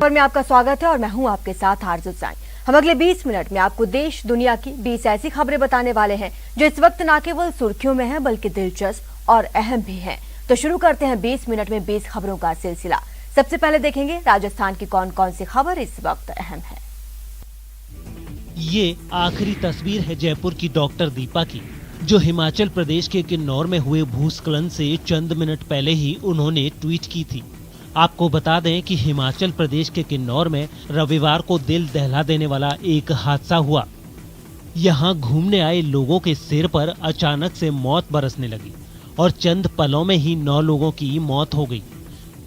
में आपका स्वागत है और मैं हूं आपके साथ आरज़ू साईं। हम अगले 20 मिनट में आपको देश दुनिया की 20 ऐसी खबरें बताने वाले हैं जो इस वक्त न केवल सुर्खियों में हैं बल्कि दिलचस्प और अहम भी हैं। तो शुरू करते हैं 20 मिनट में 20 खबरों का सिलसिला। सबसे पहले देखेंगे राजस्थान की कौन कौन सी खबर इस वक्त अहम है। ये आखिरी तस्वीर है जयपुर की डॉक्टर दीपा की, जो हिमाचल प्रदेश के किन्नौर में हुए भूस्खलन से चंद मिनट पहले ही उन्होंने ट्वीट की थी। आपको बता दें कि हिमाचल प्रदेश के किन्नौर में रविवार को दिल दहला देने वाला एक हादसा हुआ। यहाँ घूमने आए लोगों के सिर पर अचानक से मौत बरसने लगी और चंद पलों में ही 9 लोगों की मौत हो गई।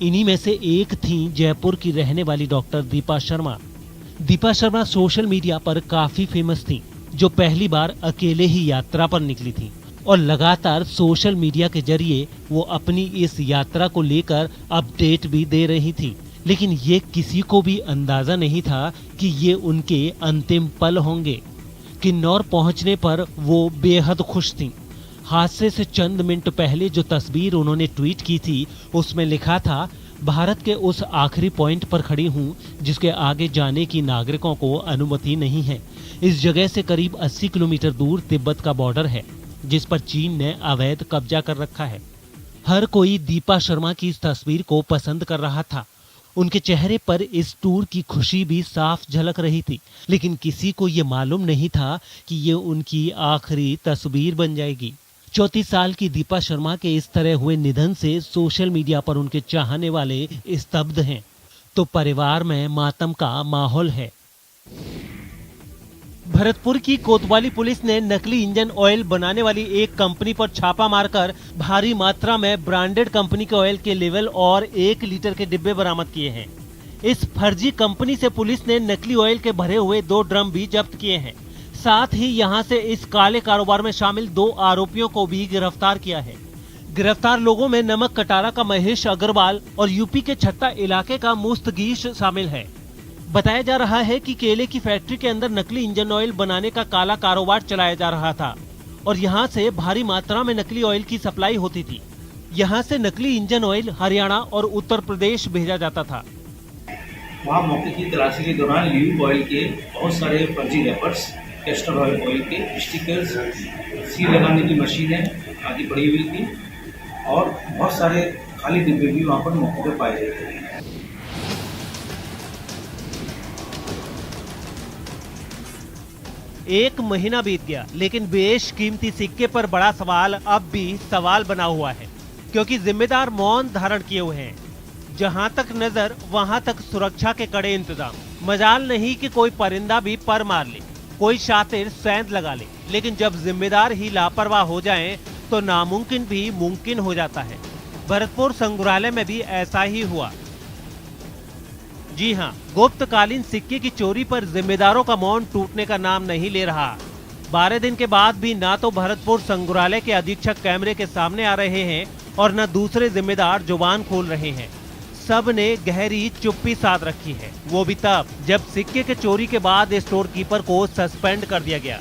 इन्हीं में से एक थी जयपुर की रहने वाली doctor Deepa Sharma. Deepa Sharma social media पर काफी फेमस थी, जो पहली बार अकेले ही यात्रा पर निकली थी और लगातार सोशल मीडिया के जरिए वो अपनी इस यात्रा को लेकर अपडेट भी दे रही थी। लेकिन ये किसी को भी अंदाजा नहीं था कि ये उनके अंतिम पल होंगे। किन्नौर पहुंचने पर वो बेहद खुश थीं। हादसे से चंद मिनट पहले जो तस्वीर उन्होंने ट्वीट की थी, उसमें लिखा था, भारत के उस आखिरी पॉइंट पर खड़ी हूँ जिसके आगे जाने की नागरिकों को अनुमति नहीं है। इस जगह से करीब 80 किलोमीटर दूर तिब्बत का बॉर्डर है, जिस पर चीन ने अवैध कब्जा कर रखा है। हर कोई दीपा शर्मा की इस तस्वीर को पसंद कर रहा था। उनके चेहरे पर इस टूर की खुशी भी साफ झलक रही थी, लेकिन किसी को ये मालूम नहीं था कि ये उनकी आखिरी तस्वीर बन जाएगी। 34 साल की दीपा शर्मा के इस तरह हुए निधन से सोशल मीडिया पर उनके चाहने वाले स्तब्ध हैं, तो परिवार में मातम का माहौल है। भरतपुर की कोतवाली पुलिस ने नकली इंजन ऑयल बनाने वाली एक कंपनी पर छापा मारकर भारी मात्रा में ब्रांडेड कंपनी के ऑयल के लेवल और 1 लीटर के डिब्बे बरामद किए हैं। इस फर्जी कंपनी से पुलिस ने नकली ऑयल के भरे हुए 2 ड्रम भी जब्त किए हैं। साथ ही यहां से इस काले कारोबार में शामिल 2 आरोपियों को भी गिरफ्तार किया है। गिरफ्तार लोगों में नमक कटारा का महेश अग्रवाल और यूपी के छट्टा इलाके का मुस्तगीश शामिल है। बताया जा रहा है कि केले की फैक्ट्री के अंदर नकली इंजन ऑयल बनाने का काला कारोबार चलाया जा रहा था और यहां से भारी मात्रा में नकली ऑयल की सप्लाई होती थी। यहां से नकली इंजन ऑयल हरियाणा और उत्तर प्रदेश भेजा जाता था। वहाँ मौके की तलाशी के दौरान ल्यूब ऑयल के बहुत सारे फर्जी रैपर्स, कैस्टर ऑयल के स्टिकर्स, सील लगाने की मशीनें आदि पड़ी हुई थी और बहुत सारे खाली डिब्बे भी वहाँ पर मौके पर पाए गए थे। एक महीना बीत गया, लेकिन बेशकीमती सिक्के पर बड़ा सवाल अब भी सवाल बना हुआ है, क्योंकि जिम्मेदार मौन धारण किए हुए हैं। जहां तक नजर वहां तक सुरक्षा के कड़े इंतजाम। मजाल नहीं कि कोई परिंदा भी पर मार ले, कोई शातिर सेंध लगा ले, लेकिन जब जिम्मेदार ही लापरवाह हो जाएं, तो नामुमकिन भी मुमकिन हो जाता है। भरतपुर संग्रहालय में भी ऐसा ही हुआ। जी हां, गुप्तकालीन सिक्के की चोरी पर जिम्मेदारों का मौन टूटने का नाम नहीं ले रहा। 12 दिन के बाद भी ना तो भरतपुर संग्रहालय के अधीक्षक कैमरे के सामने आ रहे हैं और न दूसरे जिम्मेदार जुबान खोल रहे हैं। सब ने गहरी चुप्पी साध रखी है, वो भी तब जब सिक्के के चोरी के बाद स्टोर कीपर को सस्पेंड कर दिया गया।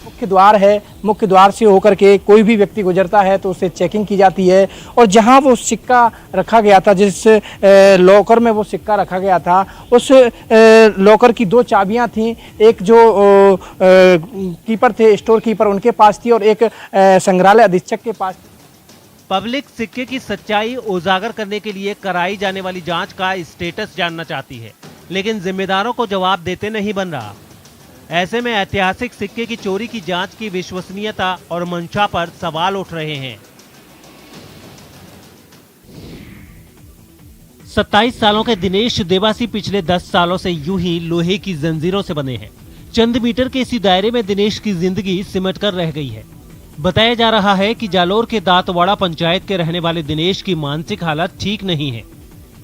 मुख्य द्वार है, मुख्य द्वार से होकर के कोई भी व्यक्ति गुजरता है तो उससे चेकिंग की जाती है और जहां वो सिक्का रखा गया था, जिस लॉकर में वो सिक्का रखा गया था, उस लॉकर की 2 चाबियां थीं। एक जो कीपर थे, स्टोर कीपर, उनके पास थी और एक संग्रहालय अधीक्षक के पास। पब्लिक सिक्के की सच्चाई उजागर करने के लिए कराई जाने वाली जांच का स्टेटस जानना चाहती है, लेकिन जिम्मेदारों को जवाब देते नहीं बन रहा। ऐसे में ऐतिहासिक सिक्के की चोरी की जांच की विश्वसनीयता और मंशा पर सवाल उठ रहे हैं। 27 सालों के दिनेश देवासी पिछले 10 सालों से यूं ही लोहे की जंजीरों से बने हैं। चंद मीटर के इसी दायरे में दिनेश की जिंदगी सिमट कर रह गई है। बताया जा रहा है कि जालोर के दांतवाड़ा पंचायत के रहने वाले दिनेश की मानसिक हालत ठीक नहीं है।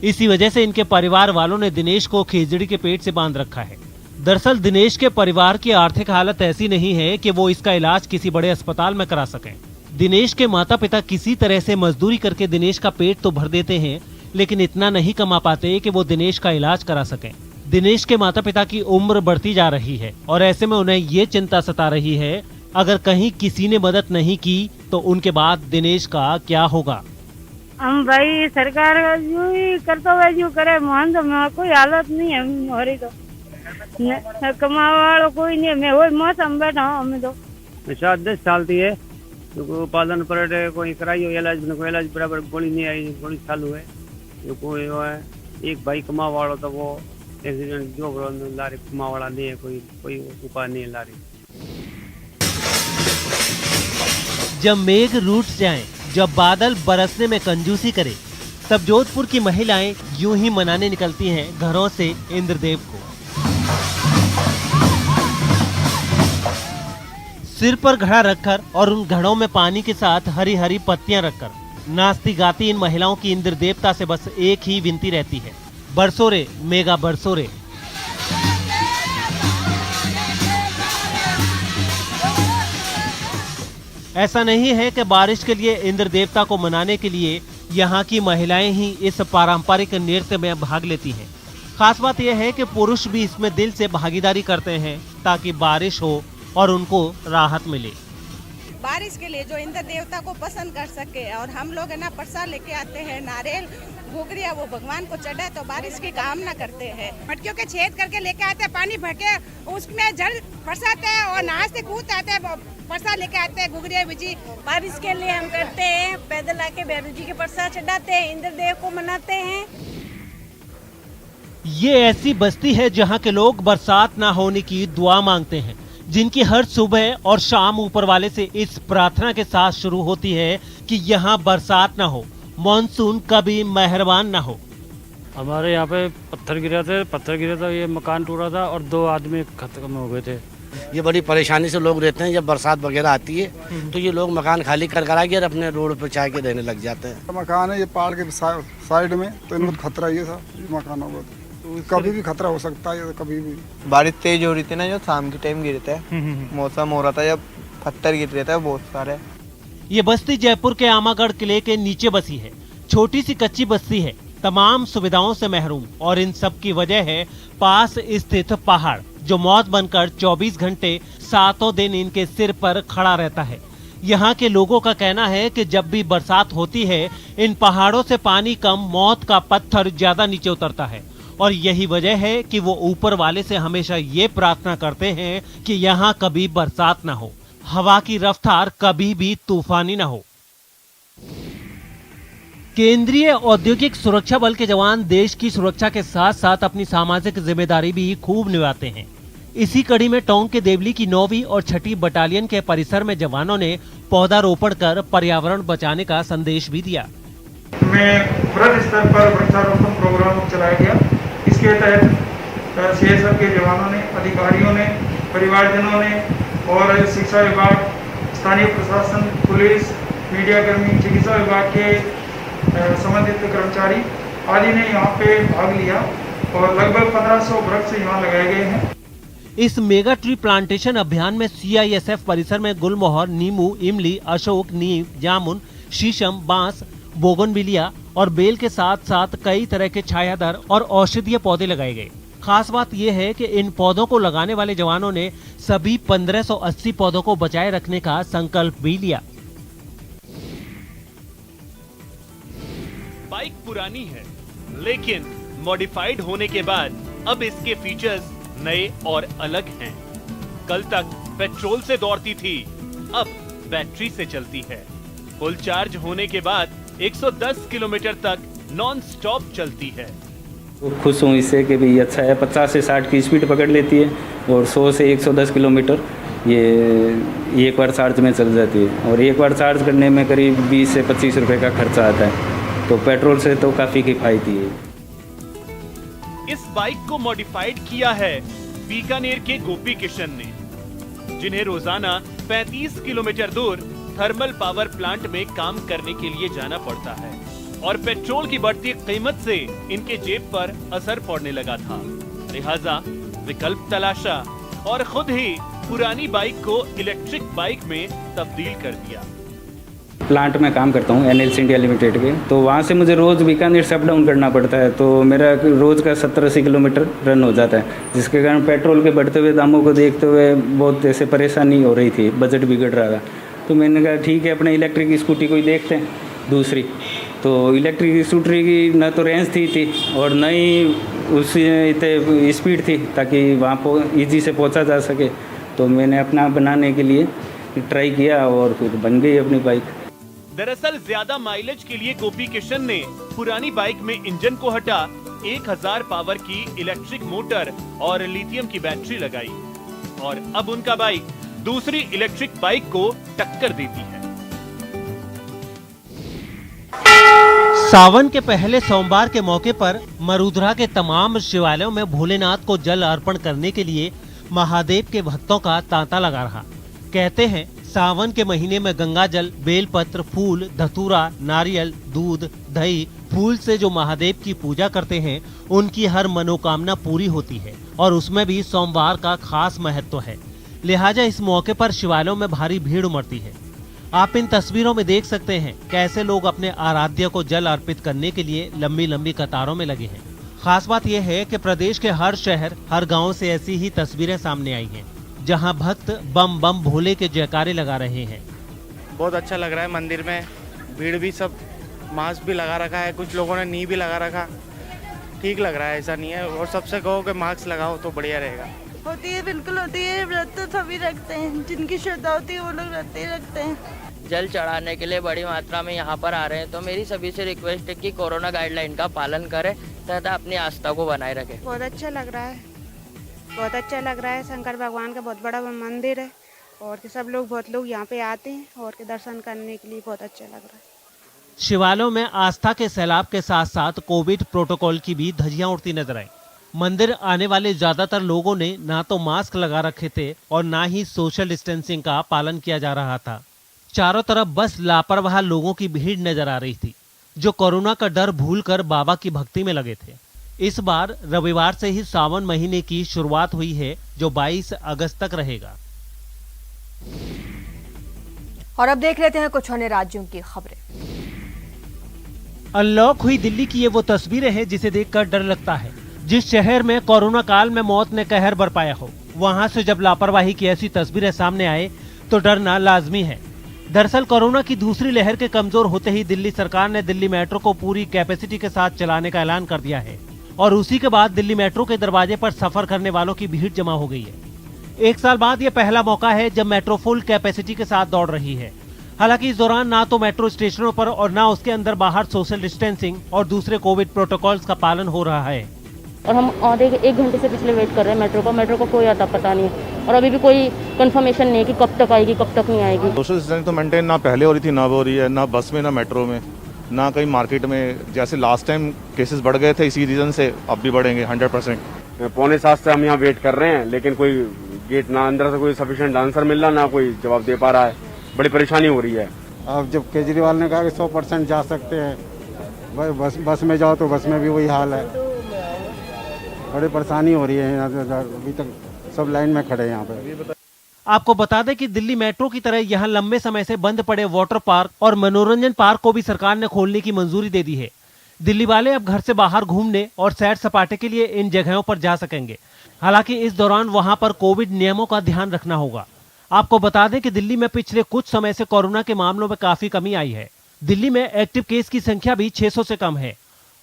इसी वजह से इनके परिवार वालों ने दिनेश को खेजड़ी के पेट से बांध रखा है। दरअसल दिनेश के परिवार की आर्थिक हालत ऐसी नहीं है कि वो इसका इलाज किसी बड़े अस्पताल में करा सकें। दिनेश के माता पिता किसी तरह से मजदूरी करके दिनेश का पेट तो भर देते हैं, लेकिन इतना नहीं कमा पाते कि वो दिनेश का इलाज करा सकें। दिनेश के माता पिता की उम्र बढ़ती जा रही है और ऐसे में उन्हें ये चिंता सता रही है, अगर कहीं किसी ने मदद नहीं की तो उनके बाद दिनेश का क्या होगा। हम भाई सरकार यूं ही करता हुआ यूं करे, मान तो कोई हालत नहीं है हमारी तो, कमावा वाला कोई नहीं है। मैं वही मौसम बैठा हूँ हमें तो 10 साल थी है तो पालन पर कोई कराई हो इलाज, कोई इलाज बराबर गोली नहीं आई, गोली चालू है जो कोई वो है। एक भाई कमा वाला तो वो एक्सीडेंट जो लारी कमा वाला नहीं है, कोई उपाय नहीं है लारी। जब मेघ रूठ जाएं, जब बादल बरसने में कंजूसी करे, तब जोधपुर की महिलाएं यूं ही मनाने निकलती हैं घरों से इंद्रदेव को। सिर पर घड़ा रखकर और उन घड़ों में पानी के साथ हरी हरी पत्तियां रखकर नाचती गाती इन महिलाओं की इंद्र देवता से बस एक ही विनती रहती है, बरसो रे मेघा बरसो रे। ऐसा नहीं है कि बारिश के लिए इंद्र देवता को मनाने के लिए यहाँ की महिलाएं ही इस पारंपरिक नृत्य में भाग लेती हैं। खास बात यह है कि पुरुष भी इसमें दिल से भागीदारी करते हैं ताकि बारिश हो और उनको राहत मिले। बारिश के लिए जो इंद्र देवता को पसंद कर सके, और हम लोग है ना प्रसाद लेके आते हैं, नारियल घुघरिया वो भगवान को चढ़ाए तो बारिश की कामना करते हैं। मटकियों के छेद करके लेके आते हैं, पानी भर के उसमें जल बरसाते हैं और नाचते कूदते आते हैं, प्रसाद लेके आते हैं घुघरिया बिजी। बारिश के लिए हम करते हैं, पैदल आके भैरू जी के प्रसाद चढ़ाते हैं, इंद्र देव को मनाते हैं। ये ऐसी बस्ती है जहाँ के लोग बरसात ना होने की दुआ मांगते हैं, जिनकी हर सुबह और शाम ऊपर वाले से इस प्रार्थना के साथ शुरू होती है कि यहाँ बरसात ना हो, मॉनसून कभी मेहरबान ना हो। हमारे यहाँ पे पत्थर गिरा था, ये मकान टूटा था और 2 आदमी खत्म हो गए थे। ये बड़ी परेशानी से लोग रहते हैं। जब बरसात वगैरह आती है तो ये लोग मकान खाली कर करा के और अपने रोड पर चाह के रहने लग जाते हैं। मकान है ये पहाड़ के साइड में, तो इनको खतरा ये था मकानों को, तो कभी भी खतरा हो सकता है, कभी भी। बारिश तेज हो रही थी ना, जो शाम के टाइम गिरता है, मौसम हो रहा था जब पत्थर गिर रहे थे बहुत सारे। ये बस्ती जयपुर के आमागढ़ किले के नीचे बसी है। छोटी सी कच्ची बस्ती है, तमाम सुविधाओं से महरूम, और इन सब की वजह है पास स्थित पहाड़, जो मौत बनकर 24 घंटे 7 दिन इनके सिर पर खड़ा रहता है। यहाँ के लोगों का कहना है कि जब भी बरसात होती है, इन पहाड़ों से पानी कम, मौत का पत्थर ज्यादा नीचे उतरता है, और यही वजह है कि वो ऊपर वाले से हमेशा ये प्रार्थना करते हैं कि यहाँ कभी बरसात ना हो, हवा की रफ्तार कभी भी तूफानी ना हो। केंद्रीय औद्योगिक सुरक्षा बल के जवान देश की सुरक्षा के साथ साथ अपनी सामाजिक जिम्मेदारी भी खूब निभाते हैं। इसी कड़ी में टोंक के देवली की 9वीं और 6ठी बटालियन के परिसर में जवानों ने पौधारोपण कर पर्यावरण बचाने का संदेश भी दिया। में वृहद स्तर पर वृक्षारोपण प्रोग्राम चलाया गया। इसके तहत सीएसएफ के जवानों ने, अधिकारियों ने, परिवारजनों ने और शिक्षा विभाग, स्थानीय प्रशासन, पुलिस, मीडिया कर्मी, चिकित्सा विभाग के संबंधित कर्मचारी आदि ने यहाँ पे भाग लिया और लगभग 1500 वृक्ष यहाँ लगाए गए हैं। इस मेगा ट्री प्लांटेशन अभियान में सीआईएसएफ परिसर में गुलमोहर, नींबू, इमली, अशोक, नीम, जामुन, शीशम, बांस, बोगनविलिया और बेल के साथ साथ कई तरह के छायादार और औषधीय पौधे लगाए गए। खास बात यह है कि इन पौधों को लगाने वाले जवानों ने सभी 1580 पौधों को बचाए रखने का संकल्प भी लिया। बाइक पुरानी है, लेकिन मॉडिफाइड होने के बाद अब इसके फीचर्स नए और अलग हैं। कल तक पेट्रोल से दौड़ती थी, अब बैटरी से चलती है। फुल चार्ज होने के बाद 110 किलोमीटर तक नॉन स्टॉप चलती है। खुश हूँ इससे कि भी अच्छा है, 50 से 60 की स्पीड पकड़ लेती है और 100 से 110 किलोमीटर ये एक बार चार्ज में चल जाती है। और एक बार चार्ज करने में करीब 20 से 25 रुपए का खर्चा आता है, तो पेट्रोल से तो काफ़ी किफ़ायती है। इस बाइक को मॉडिफाइड किया है बीकानेर के गोपी किशन ने, जिन्हें रोजाना 35 किलोमीटर दूर थर्मल पावर प्लांट में काम करने के लिए जाना पड़ता है और पेट्रोल की बढ़ती कीमत से इनके जेब पर असर पड़ने लगा था। लिहाजा विकल्प तलाशा और खुद ही पुरानी बाइक को इलेक्ट्रिक बाइक में तब्दील कर दिया। प्लांट में काम करता हूँ NLC इंडिया लिमिटेड के, तो वहाँ से मुझे रोज़ बीकानेर से अप डाउन करना पड़ता है, तो मेरा रोज़ का 70-80 किलोमीटर रन हो जाता है, जिसके कारण पेट्रोल के बढ़ते हुए दामों को देखते हुए बहुत ऐसे परेशानी हो रही थी, बजट बिगड़ रहा था। तो मैंने कहा ठीक है, अपने इलेक्ट्रिक स्कूटी कोई देखते हैं दूसरी, तो इलेक्ट्रिक स्कूटर की न तो रेंज थी और न ही उससे इतने स्पीड थी ताकि वहाँ ईजी से पहुँचा जा सके। तो मैंने अपना बनाने के लिए ट्राई किया और फिर बन गई अपनी बाइक। दरअसल ज्यादा माइलेज के लिए गोपी किशन ने पुरानी बाइक में इंजन को हटा 1000 पावर की इलेक्ट्रिक मोटर और लिथियम की बैटरी लगाई और अब उनका बाइक दूसरी इलेक्ट्रिक बाइक को टक्कर देती है। सावन के पहले सोमवार के मौके पर मरुधरा के तमाम शिवालयों में भोलेनाथ को जल अर्पण करने के लिए महादेव के भक्तों का तांता लगा रहा। कहते हैं सावन के महीने में गंगा जल, बेलपत्र, फूल, धतूरा, नारियल, दूध, दही, फूल से जो महादेव की पूजा करते हैं उनकी हर मनोकामना पूरी होती है और उसमें भी सोमवार का खास महत्व है। लिहाजा इस मौके पर शिवालयों में भारी भीड़ उमड़ती है। आप इन तस्वीरों में देख सकते हैं कैसे लोग अपने आराध्य को जल अर्पित करने के लिए लंबी लंबी कतारों में लगे हैं। खास बात यह है कि प्रदेश के हर शहर, हर गांव से ऐसी ही तस्वीरें सामने आई हैं, जहां भक्त बम बम भोले के जयकारे लगा रहे हैं। बहुत अच्छा लग रहा है। मंदिर में भीड़ भी, सब मास्क भी लगा रखा है, कुछ लोगों ने नी भी लगा रखा। ठीक लग रहा है, ऐसा नहीं है। और सबसे कहो कि मास्क लगाओ तो बढ़िया रहेगा। होती है, बिल्कुल होती है। व्रत तो सभी रखते हैं, जिनकी श्रद्धा होती है वो लोग रखते ही रखते हैं। जल चढ़ाने के लिए बड़ी मात्रा में यहाँ पर आ रहे हैं, तो मेरी सभी से रिक्वेस्ट है कि कोरोना गाइडलाइन का पालन करें तथा अपनी आस्था को बनाए रखें। बहुत अच्छा लग रहा है, बहुत अच्छा लग रहा है। शंकर भगवान का बहुत बड़ा मंदिर है और सब लोग, बहुत लोग यहाँ पे आते हैं और के दर्शन करने के लिए बहुत अच्छा लग रहा है। शिवालयों में आस्था के सैलाब के साथ साथ कोविड प्रोटोकॉल की भी धज्जियां उड़ती नजर आई। मंदिर आने वाले ज्यादातर लोगों ने ना तो मास्क लगा रखे थे और ना ही सोशल डिस्टेंसिंग का पालन किया जा रहा था। चारों तरफ बस लापरवाह लोगों की भीड़ नजर आ रही थी, जो कोरोना का डर भूलकर बाबा की भक्ति में लगे थे। इस बार रविवार से ही सावन महीने की शुरुआत हुई है, जो 22 अगस्त तक रहेगा। और अब देख लेते हैं कुछ अन्य राज्यों की खबरें। अनलॉक हुई दिल्ली की ये वो तस्वीरें हैं जिसे देखकर डर लगता है। जिस शहर में कोरोना काल में मौत ने कहर बरपाया हो, वहां से जब लापरवाही की ऐसी तस्वीरें सामने आए तो डरना लाजमी है। दरअसल कोरोना की दूसरी लहर के कमजोर होते ही दिल्ली सरकार ने दिल्ली मेट्रो को पूरी कैपेसिटी के साथ चलाने का ऐलान कर दिया है और उसी के बाद दिल्ली मेट्रो के दरवाजे पर सफर करने वालों की भीड़ जमा हो गई है। 1 साल बाद ये पहला मौका है जब मेट्रो फुल कैपेसिटी के साथ दौड़ रही है। हालांकि इस दौरान ना तो मेट्रो स्टेशनों पर और ना उसके अंदर बाहर सोशल डिस्टेंसिंग और दूसरे कोविड प्रोटोकॉल्स का पालन हो रहा है। और हम आधे 1 घंटे से पिछले वेट कर रहे हैं मेट्रो का कोई आता पता नहीं है और अभी भी कोई कंफर्मेशन नहीं है कि कब तक आएगी कब तक नहीं आएगी। सोशल डिस्टेंसिंग तो मेंटेन ना पहले हो रही थी, ना हो रही है, ना बस में, ना मेट्रो में, ना कहीं मार्केट में। जैसे लास्ट टाइम केसेस बढ़ गए थे इसी रीजन से, अब भी बढ़ेंगे 100%। 6:45 से हम यहाँ वेट कर रहे हैं, लेकिन कोई गेट ना अंदर से कोई सफिशिएंट आंसर मिल रहा, ना कोई जवाब दे पा रहा है। बड़ी परेशानी हो रही है। अब जब केजरीवाल ने कहा कि 100% जा सकते हैं, बस में जाओ तो बस में भी वही हाल है। बड़ी परेशानी हो रही है, अभी तक सब लाइन में खड़े हैं यहाँ पे। आपको बता दें कि दिल्ली मेट्रो की तरह यहाँ लंबे समय से बंद पड़े वाटर पार्क और मनोरंजन पार्क को भी सरकार ने खोलने की मंजूरी दे दी है। दिल्ली वाले अब घर से बाहर घूमने और सैर सपाटे के लिए इन जगहों पर जा सकेंगे। हालांकि इस दौरान वहां पर कोविड नियमों का ध्यान रखना होगा। आपको बता दें कि दिल्ली में पिछले कुछ समय से कोरोना के मामलों में काफी कमी आई है। दिल्ली में एक्टिव केस की संख्या भी 600 से कम है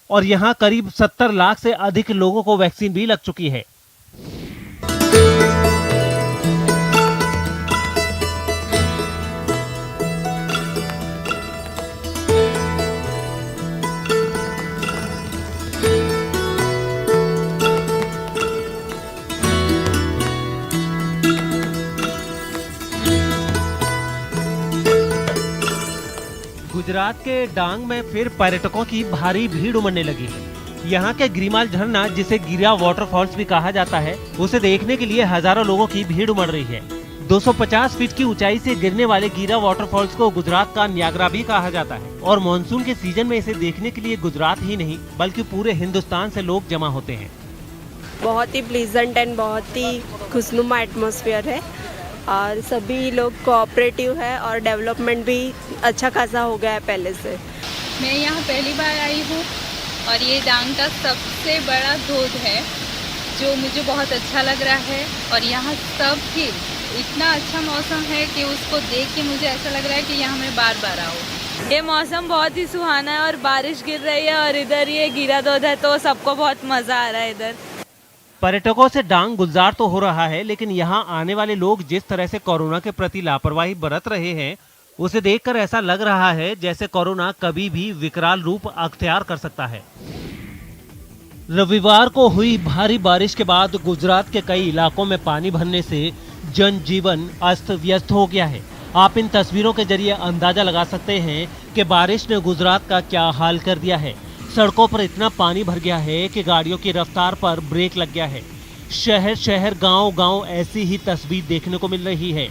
और यहाँ करीब 70 लाख से अधिक लोगों को वैक्सीन भी लग चुकी है। गुजरात के डांग में फिर पर्यटकों की भारी भीड़ उमड़ने लगी है। यहाँ के गिरिमाल झरना, जिसे गिरा वाटरफॉल्स भी कहा जाता है, उसे देखने के लिए हजारों लोगों की भीड़ उमड़ रही है। 250 फीट की ऊंचाई से गिरने वाले गिरा वाटरफॉल्स को गुजरात का न्यागरा भी कहा जाता है और मानसून के सीजन में इसे देखने के लिए गुजरात ही नहीं बल्कि पूरे हिंदुस्तान से लोग जमा होते हैं। बहुत ही प्लीजेंट एंड बहुत ही खुशनुमा एटमॉस्फेयर है और सभी लोग कोऑपरेटिव है और डेवलपमेंट भी अच्छा खासा हो गया है पहले से। मैं यहाँ पहली बार आई हूँ और ये डांग का सबसे बड़ा धोध है जो मुझे बहुत अच्छा लग रहा है और यहाँ सब ही इतना अच्छा मौसम है कि उसको देख के मुझे ऐसा लग रहा है कि यहाँ मैं बार बार आऊँ। ये मौसम बहुत ही सुहाना है और बारिश गिर रही है और इधर ये गिरा दूध है तो सबको बहुत मजा आ रहा है इधर। पर्यटकों से डांग गुलजार तो हो रहा है, लेकिन यहाँ आने वाले लोग जिस तरह से कोरोना के प्रति लापरवाही बरत रहे हैं उसे देखकर ऐसा लग रहा है जैसे कोरोना कभी भी विकराल रूप अख्तियार कर सकता है। रविवार को हुई भारी बारिश के बाद गुजरात के कई इलाकों में पानी भरने से जनजीवन अस्त व्यस्त हो गया है। आप इन तस्वीरों के जरिए अंदाजा लगा सकते हैं कि बारिश ने गुजरात का क्या हाल कर दिया है। सड़कों पर इतना पानी भर गया है कि गाड़ियों की रफ्तार पर ब्रेक लग गया है। शहर शहर गांव-गांव ऐसी ही तस्वीर देखने को मिल रही है।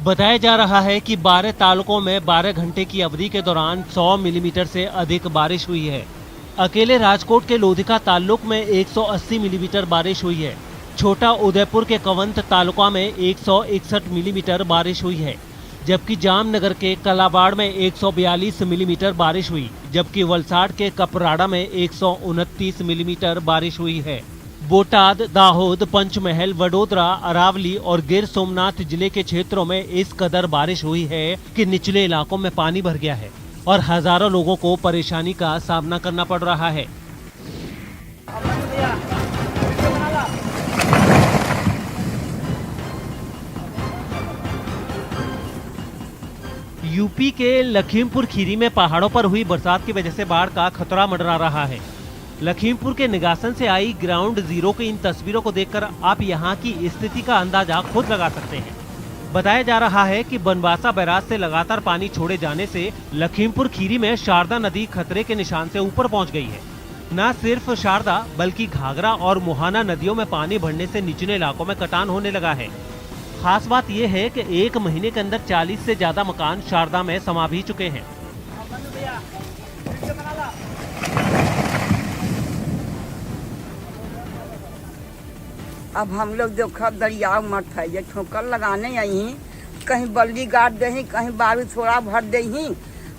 बताया जा रहा है कि 12 तालुकों में 12 घंटे की अवधि के दौरान 100 मिलीमीटर से अधिक बारिश हुई है। अकेले राजकोट के लोधिका तालुक में 180 मिलीमीटर बारिश हुई है। छोटा उदयपुर के कवंत तालुका में 161 मिलीमीटर बारिश हुई है, जबकि जामनगर के कलाबाड़ में 142 मिलीमीटर बारिश हुई, जबकि वलसाड़ के कपराड़ा में 129 मिलीमीटर बारिश हुई है। बोटाद, दाहोद, पंचमहल, वडोदरा, अरावली और गिर सोमनाथ जिले के क्षेत्रों में इस कदर बारिश हुई है कि निचले इलाकों में पानी भर गया है और हजारों लोगों को परेशानी का सामना करना पड़ रहा है। यूपी के लखीमपुर खीरी में पहाड़ों पर हुई बरसात की वजह से बाढ़ का खतरा मंडरा रहा है। लखीमपुर के निगासन से आई ग्राउंड जीरो की इन तस्वीरों को देखकर आप यहां की स्थिति का अंदाजा खुद लगा सकते हैं। बताया जा रहा है कि बनवासा बैराज से लगातार पानी छोड़े जाने से लखीमपुर खीरी में शारदा नदी खतरे के निशान से ऊपर पहुंच गई है। न सिर्फ शारदा बल्कि घाघरा और मुहाना नदियों में पानी बढ़ने से निचले इलाकों में कटान होने लगा है। खास बात यह है कि एक महीने के अंदर 40 से ज्यादा मकान शारदा में समा भी चुके हैं। अब हम लोग देखो दरिया मत है, ये ठोकर लगाने आई, कहीं बल्ली गाड़ दही, कहीं बालू थोड़ा भर दही,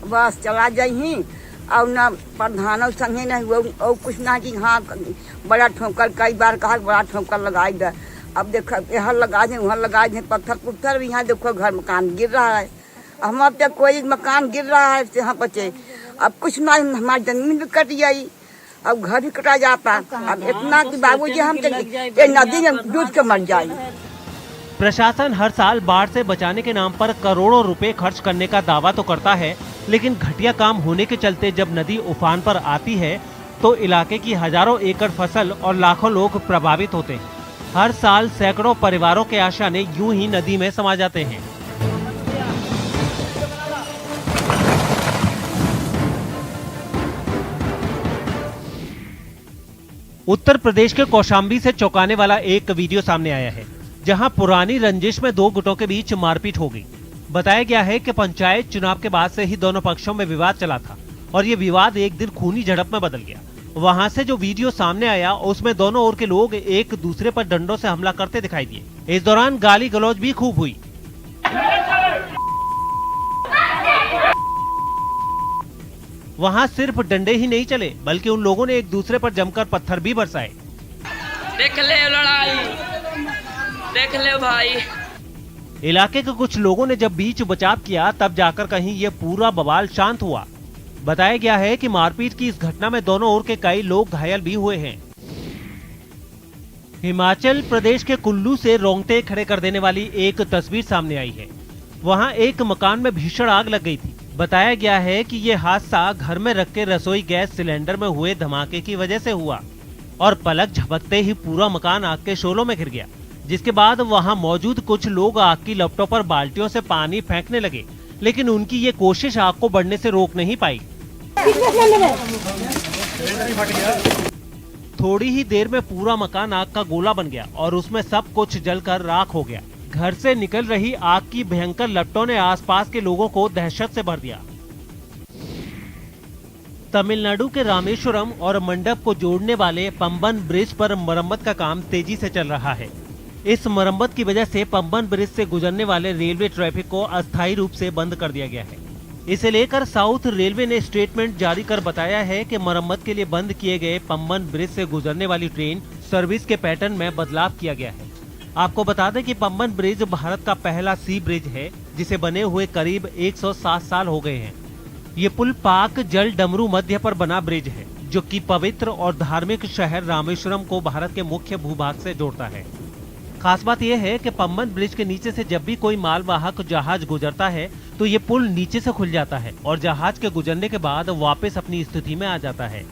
बस चला जाही। और न प्रधान संगे नहीं और कुछ ना कि हाँ बड़ा ठोकर, कई बार कहा बड़ा ठोकर लगाई दे। अब देखो यहाँ लगा दे, वहाँ लगा दे, पत्थर पुत्थर भी यहाँ देखो घर मकान गिर रहा है। हमारे तक कोई मकान गिर रहा है यहाँ बचे। अब कुछ ना हमारी जमीन भी कट जाई, अब घर भी कटा जाता। अब इतना कि बाबूजी हम नदी में डूब के मर जाए। प्रशासन हर साल बाढ़ से बचाने के नाम पर करोड़ों रुपए खर्च करने का दावा तो करता है, लेकिन घटिया काम होने के चलते जब नदी उफान पर आती है तो इलाके की हजारों एकड़ फसल और लाखों लोग प्रभावित होते हैं। हर साल सैकड़ों परिवारों के आशाने यूं ही नदी में समा जाते हैं। उत्तर प्रदेश के कौशाम्बी से चौंकाने वाला एक वीडियो सामने आया है, जहां पुरानी रंजिश में दो गुटों के बीच मारपीट हो गई। बताया गया है कि पंचायत चुनाव के बाद से ही दोनों पक्षों में विवाद चला था और ये विवाद एक दिन खूनी झड़प में बदल गया। वहां से जो वीडियो सामने आया उसमें दोनों ओर के लोग एक दूसरे पर डंडों से हमला करते दिखाई दिए। इस दौरान गाली गलौज भी खूब हुई। वहां सिर्फ डंडे ही नहीं चले बल्कि उन लोगों ने एक दूसरे पर जमकर पत्थर भी बरसाए। देख ले लड़ाई, देख ले भाई। इलाके के कुछ लोगों ने जब बीच बचाव किया तब जाकर कहीं ये पूरा बवाल शांत हुआ। बताया गया है कि मारपीट की इस घटना में दोनों ओर के कई लोग घायल भी हुए हैं। हिमाचल प्रदेश के कुल्लू से रोंगटे खड़े कर देने वाली एक तस्वीर सामने आई है। वहां एक मकान में भीषण आग लग गई थी। बताया गया है कि ये हादसा घर में रख के रसोई गैस सिलेंडर में हुए धमाके की वजह से हुआ और पलक झपकते ही पूरा मकान आग के शोलों में घिर गया, जिसके बाद वहां मौजूद कुछ लोग आग की लपटों पर बाल्टियों से पानी फेंकने लगे, लेकिन उनकी ये कोशिश आग को बढ़ने से रोक नहीं पाई। थोड़ी ही देर में पूरा मकान आग का गोला बन गया और उसमें सब कुछ जलकर राख हो गया। घर से निकल रही आग की भयंकर लपटों ने आसपास के लोगों को दहशत से भर दिया। तमिलनाडु के रामेश्वरम और मंडप को जोड़ने वाले पंबन ब्रिज पर मरम्मत का काम तेजी से चल रहा है। इस मरम्मत की वजह से पंबन ब्रिज से गुजरने वाले रेलवे ट्रैफिक को अस्थायी रूप से बंद कर दिया गया है। इसे लेकर साउथ रेलवे ने स्टेटमेंट जारी कर बताया है कि मरम्मत के लिए बंद किए गए पंबन ब्रिज से गुजरने वाली ट्रेन सर्विस के पैटर्न में बदलाव किया गया है। आपको बता दें कि पंबन ब्रिज भारत का पहला सी ब्रिज है जिसे बने हुए करीब 107 साल हो गए हैं। ये पुल पाक जल डमरू मध्य पर बना ब्रिज है, जो कि पवित्र और धार्मिक शहर रामेश्वरम को भारत के मुख्य भूभाग से जोड़ता है। खास बात यह है कि पम्बन ब्रिज के नीचे से जब भी कोई मालवाहक जहाज गुजरता है तो ये पुल नीचे से खुल जाता है और जहाज के गुजरने के बाद वापस अपनी स्थिति में आ जाता है।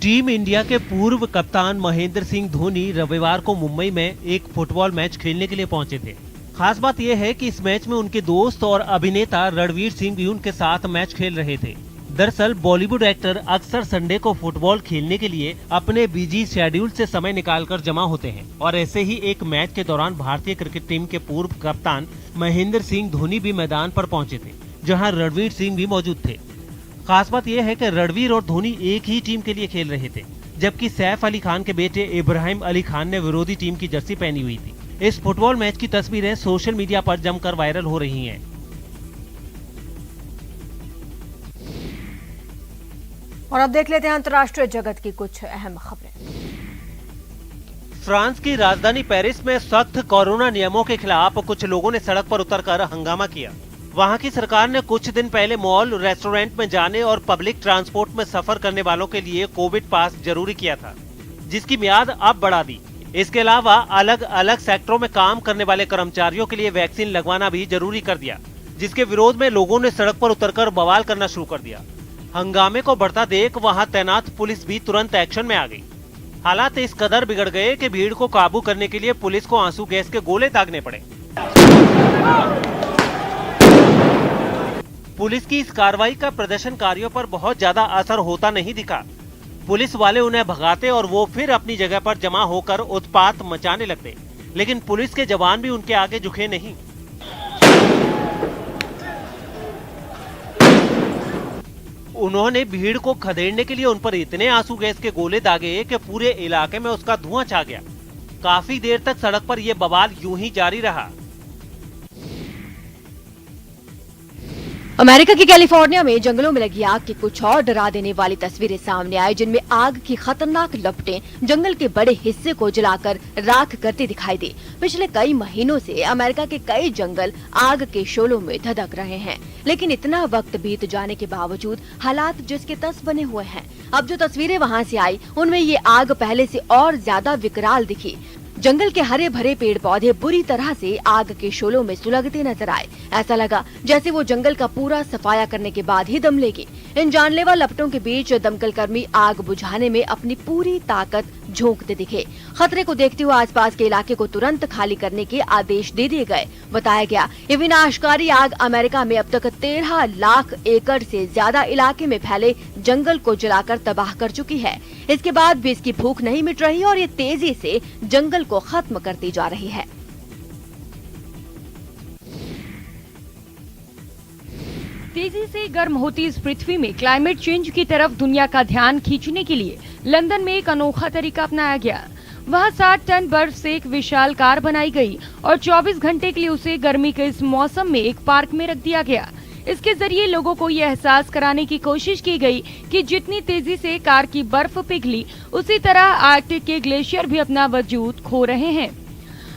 टीम इंडिया के पूर्व कप्तान महेंद्र सिंह धोनी रविवार को मुंबई में एक फुटबॉल मैच खेलने के लिए पहुंचे थे। खास बात यह है कि इस मैच में उनके दोस्त और अभिनेता रणवीर सिंह भी उनके साथ मैच खेल रहे थे। दरअसल बॉलीवुड एक्टर अक्सर संडे को फुटबॉल खेलने के लिए अपने बिजी शेड्यूल से समय निकालकर जमा होते हैं और ऐसे ही एक मैच के दौरान भारतीय क्रिकेट टीम के पूर्व कप्तान महेंद्र सिंह धोनी भी मैदान पर पहुंचे थे, जहां रणवीर सिंह भी मौजूद थे। खास बात यह है कि रणवीर और धोनी एक ही टीम के लिए खेल रहे थे, जबकि सैफ अली खान के बेटे इब्राहिम अली खान ने विरोधी टीम की जर्सी पहनी हुई थी। इस फुटबॉल मैच की तस्वीरें सोशल मीडिया पर जमकर वायरल हो रही हैं। और अब देख लेते हैं अंतर्राष्ट्रीय जगत की कुछ अहम खबरें। फ्रांस की राजधानी पेरिस में सख्त कोरोना नियमों के खिलाफ कुछ लोगों ने सड़क पर उतरकर हंगामा किया। वहां की सरकार ने कुछ दिन पहले मॉल, रेस्टोरेंट में जाने और पब्लिक ट्रांसपोर्ट में सफर करने वालों के लिए कोविड पास जरूरी किया था, जिसकी मियाद अब बढ़ा दी। इसके अलावा अलग अलग सेक्टरों में काम करने वाले कर्मचारियों के लिए वैक्सीन लगवाना भी जरूरी कर दिया, जिसके विरोध में लोगों ने सड़क पर उतरकर बवाल करना शुरू कर दिया। हंगामे को बढ़ता देख वहां तैनात पुलिस भी तुरंत एक्शन में आ गई। हालात इस कदर बिगड़ गए कि भीड़ को काबू करने के लिए पुलिस को आंसू गैस के गोले दागने पड़े। पुलिस की इस कार्रवाई का प्रदर्शनकारियों पर बहुत ज्यादा असर होता नहीं दिखा। पुलिस वाले उन्हें भगाते और वो फिर अपनी जगह पर जमा होकर उत्पात मचाने लगते, लेकिन पुलिस के जवान भी उनके आगे झुके नहीं। उन्होंने भीड़ को खदेड़ने के लिए उन पर इतने आंसू गैस के गोले दागे कि पूरे इलाके में उसका धुआं छा गया। काफी देर तक सड़क पर यह बवाल यूं ही जारी रहा। अमेरिका के कैलिफोर्निया में जंगलों में लगी आग की कुछ और डरा देने वाली तस्वीरें सामने आई, जिनमें आग की खतरनाक लपटें जंगल के बड़े हिस्से को जलाकर राख करती दिखाई दी। पिछले कई महीनों से अमेरिका के कई जंगल आग के शोलों में धधक रहे हैं, लेकिन इतना वक्त बीत जाने के बावजूद हालात जिसके तस बने हुए हैं। अब जो तस्वीरें वहां से आई उनमें ये आग पहले से और ज्यादा विकराल दिखी। जंगल के हरे भरे पेड़ पौधे बुरी तरह से आग के शोलों में सुलगते नजर आए। ऐसा लगा जैसे वो जंगल का पूरा सफाया करने के बाद ही दम लेगी। इन जानलेवा लपटों के बीच दमकल कर्मी आग बुझाने में अपनी पूरी ताकत झोंकते दिखे। खतरे को देखते हुए आसपास के इलाके को तुरंत खाली करने के आदेश दे दिए गए। बताया गया ये विनाशकारी आग अमेरिका में अब तक 13 लाख एकड़ से ज्यादा इलाके में फैले जंगल को जलाकर तबाह कर चुकी है। इसके बाद भी इसकी भूख नहीं मिट रही और ये तेजी से जंगल को खत्म करती जा रही है। तेजी से गर्म होती इस पृथ्वी में क्लाइमेट चेंज की तरफ दुनिया का ध्यान खींचने के लिए लंदन में एक अनोखा तरीका अपनाया गया। वहां 60 टन बर्फ से एक विशाल कार बनाई गई और 24 घंटे के लिए उसे गर्मी के इस मौसम में एक पार्क में रख दिया गया। इसके जरिए लोगों को ये एहसास कराने की कोशिश की गई कि जितनी तेजी से कार की बर्फ पिघली, उसी तरह आर्कटिक के ग्लेशियर भी अपना वजूद खो रहे हैं।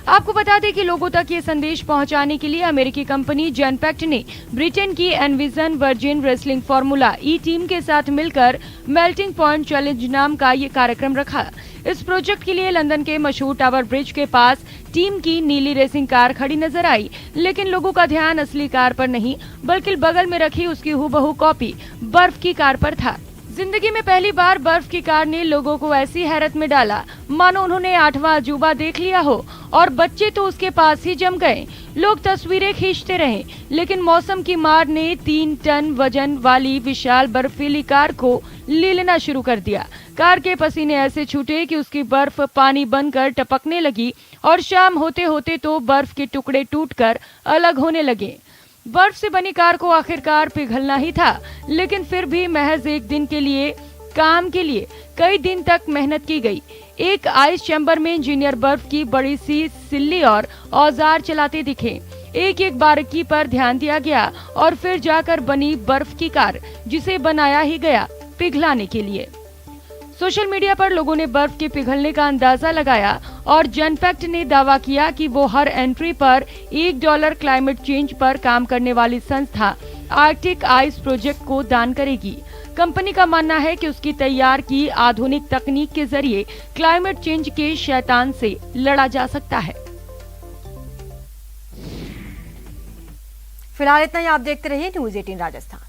आपको बता दें कि लोगों तक ये संदेश पहुंचाने के लिए अमेरिकी कंपनी जेनपैक्ट ने ब्रिटेन की एनविजन वर्जिन रेसलिंग फार्मूला ई टीम के साथ मिलकर मेल्टिंग पॉइंट चैलेंज नाम का ये कार्यक्रम रखा। इस प्रोजेक्ट के लिए लंदन के मशहूर टावर ब्रिज के पास टीम की नीली रेसिंग कार खड़ी नजर आई, लेकिन लोगों का ध्यान असली कार पर नहीं बल्कि बगल में रखी उसकी हूबहू कॉपी बर्फ की कार पर था। जिंदगी में पहली बार बर्फ की कार ने लोगों को ऐसी हैरत में डाला मानो उन्होंने 8वां अजूबा देख लिया हो, और बच्चे तो उसके पास ही जम गए। लोग तस्वीरें खींचते रहे, लेकिन मौसम की मार ने 3 टन वजन वाली विशाल बर्फीली कार को लीलना शुरू कर दिया। कार के पसीने ऐसे छूटे कि उसकी बर्फ पानी बनकर टपकने लगी और शाम होते होते तो बर्फ के टुकड़े टूटकर अलग होने लगे। बर्फ से बनी कार को आखिरकार पिघलना ही था, लेकिन फिर भी महज एक दिन के लिए काम के लिए कई दिन तक मेहनत की गई। एक आइस चैम्बर में इंजीनियर बर्फ की बड़ी सी सिल्ली और औजार चलाते दिखे। एक एक बारीकी पर ध्यान दिया गया और फिर जाकर बनी बर्फ की कार, जिसे बनाया ही गया पिघलाने के लिए। सोशल मीडिया पर लोगों ने बर्फ के पिघलने का अंदाजा लगाया और जेनपैक्ट ने दावा किया कि वो हर एंट्री पर $1 क्लाइमेट चेंज पर काम करने वाली संस्था आर्कटिक आइस प्रोजेक्ट को दान करेगी। कंपनी का मानना है कि उसकी तैयार की आधुनिक तकनीक के जरिए क्लाइमेट चेंज के शैतान से लड़ा जा सकता है। फिलहाल इतना ही। आप देखते रहिए न्यूज़ 18 राजस्थान।